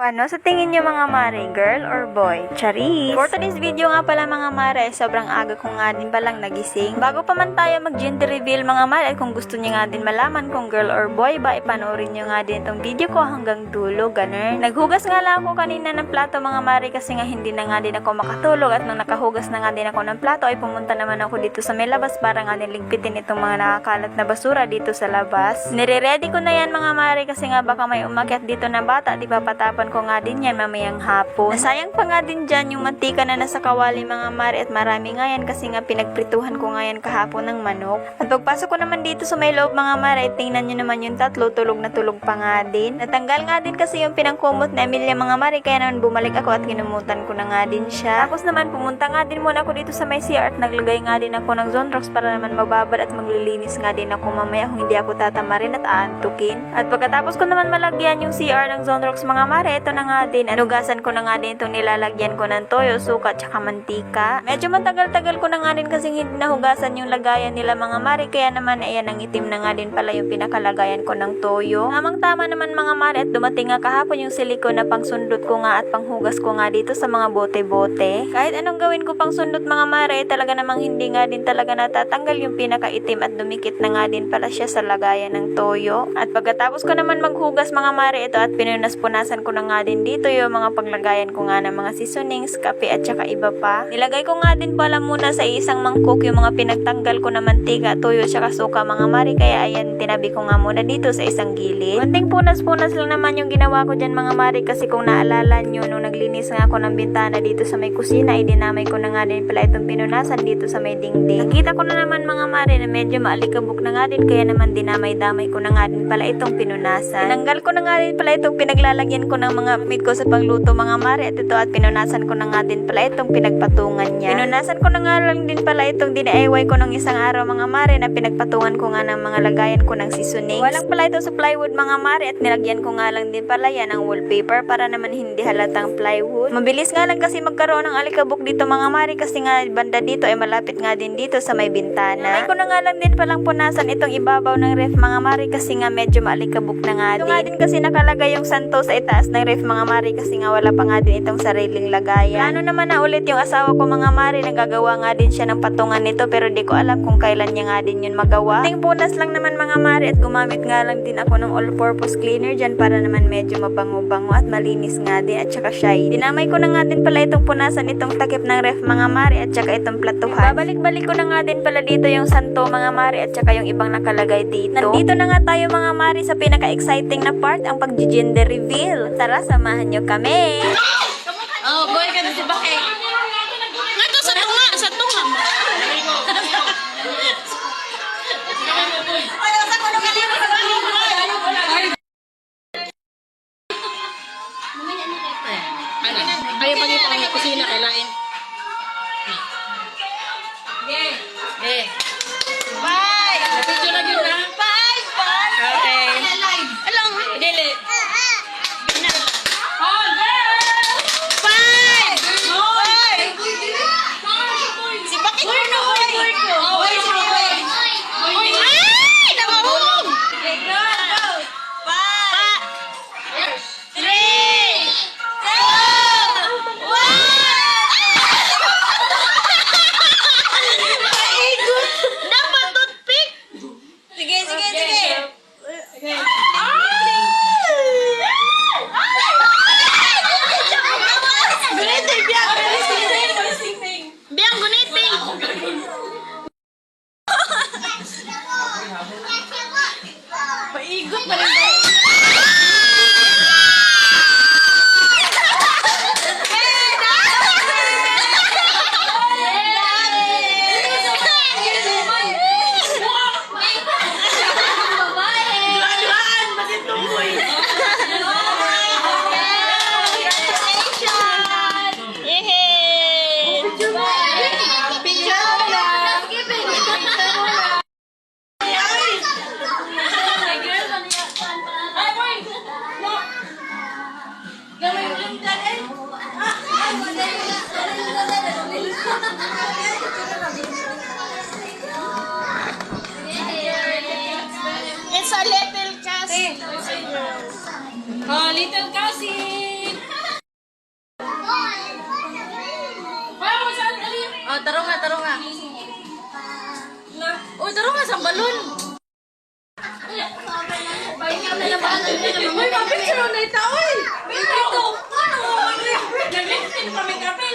Ano sa tingin niyo mga mare, girl or boy? Charis! For today's video nga pala mga mare, sobrang aga ko nga din palang nagising. Bago pa man tayo mag-gender reveal mga mare, kung gusto niyo nga din malaman kung girl or boy ba, ipanoorin niyo nga din itong video ko hanggang dulo, ganun. Naghugas nga lang ako kanina ng plato mga mare kasi nga hindi na nga din ako makatulog at nung nakahugas na nga din ako ng plato ay pumunta naman ako dito sa may labas para nga din ligpitin itong mga nakakalat na basura dito sa labas. Nire-ready ko na yan mga mare kasi nga baka may umakyat dito na bata, di ba patapon ko nga din yan mamayang hapon. Nasayang pa nga din dyan yung mantika na nasa kawali mga mare at marami nga yan kasi nga pinagprituhan ko nga yan kahapon ng manok. At pagpasok ko naman dito sa may loob mga mare, tingnan nyo naman yung tatlo, tulog na tulog pa nga din. Natanggal nga din kasi yung pinangkumot na Emilia mga mare, kaya naman bumalik ako at kinumutan ko na nga din siya. Tapos naman pumunta nga din muna ako dito sa may CR at naglagay nga din ako ng Zonrox para naman mababad at maglilinis nga din ako mamaya kung hindi ako tatamarin at aantukin. At pagkatapos ko naman malagyan yung CR ng Zonrox mga mare, ito na nga din, anugasan ko na nga din itong nilalagyan ko ng toyo, suka, tsaka mantika. Medyo matagal-tagal ko na nga din kasi hindi nahugasan yung lagayan nila mga mare, kaya naman ayan ang itim na nga din pala yung pinakalagayan ko ng toyo. Tamang-tama naman mga mare at dumating nga kahapon yung silikon na pangsundot ko nga at panghugas ko nga dito sa mga bote-bote. Kahit anong gawin ko pang sundot mga mare, talaga namang hindi nga din talaga natatanggal yung pinakaitim at dumikit na nga din pala siya sa lagayan ng toyo. At pagkatapos ko naman maghugas mga mare ito at pinunas-punasan ko na nga din dito yung mga paglagayan ko nga ng mga seasonings, kape at saka iba pa. Nilagay ko nga din pala muna sa isang mangkok yung mga pinagtanggal ko na mantika, toyo at saka suka mga mare, kaya ayan tinabi ko nga muna dito sa isang gilid. Konting punas-punas lang naman yung ginawa ko dyan mga mare kasi kung naalala nyo nung naglinis nga ako ng bintana dito sa may kusina, idinamay ko na nga din pala itong pinunasan dito sa may dingding. Nakita ko na naman mga mare na medyo maalikabok na nga din, kaya naman dinamay-damay ko na nga din pala itong pinunasan. Tinanggal ko na nga din pala itong pinaglalagyan ko ng mga meat ko sa pangluto mga mare at ito at pinunasan ko na nga din pala itong pinagpatungan niya. Pinunasan ko na nga lang din pala itong DIY ko ng isang araw mga mare na pinagpatungan ko nga ng mga lagayan ko ng seasonings. Walang pala ito sa plywood mga mare at nilagyan ko nga lang din pala yan ng wallpaper para naman hindi halatang plywood. Mabilis nga lang kasi magkaroon ng alikabok dito mga mare kasi nga banda dito ay malapit nga din dito sa may bintana. Ay ko na nga lang din palang punasan itong ibabaw ng ref mga mare kasi nga medyo maalikabok na nga din. Ito nga din kasi nakalagay yung santo sa itaas ng ref mga mare kasi nga wala pa nga din itong sariling lagayan. Ano naman na ulit yung asawa ko mga mare, nagagawa nga din siya ng patungan nito pero di ko alam kung kailan niya nga din yun magawa. Ting punas lang naman mga mare at gumamit nga lang din ako ng all-purpose cleaner dyan para naman medyo mabango-bango at malinis nga din at saka shiny. Dinamay ko na nga din pala itong punasan itong takip ng ref mga mare at saka itong platuhan. Babalik-balik ko na nga din pala dito yung santo mga mare at saka yung ibang nakalagay dito. Nandito na nga tayo mga mare sa pinaka-exciting na part, ang pag-gender reveal. Tara, samahan nyo kami! Oh, boy ka na si Bakay. Ito sa tunga mo. Ayaw pagkita ng kusina kay Lain. Eh. Bye! Video lagi na. Bye! Bye! Okay. Alam mo, dili. Si Bakit ko na boy ko. Ay! Namahulog! Paigot pa rin ba? It's a little cousin. Oh, little cousin. taro nga. Uy, taro nga sa balon. Uy, mapicture na ito, uy. Ito. Ano? Nag-link pa may kape.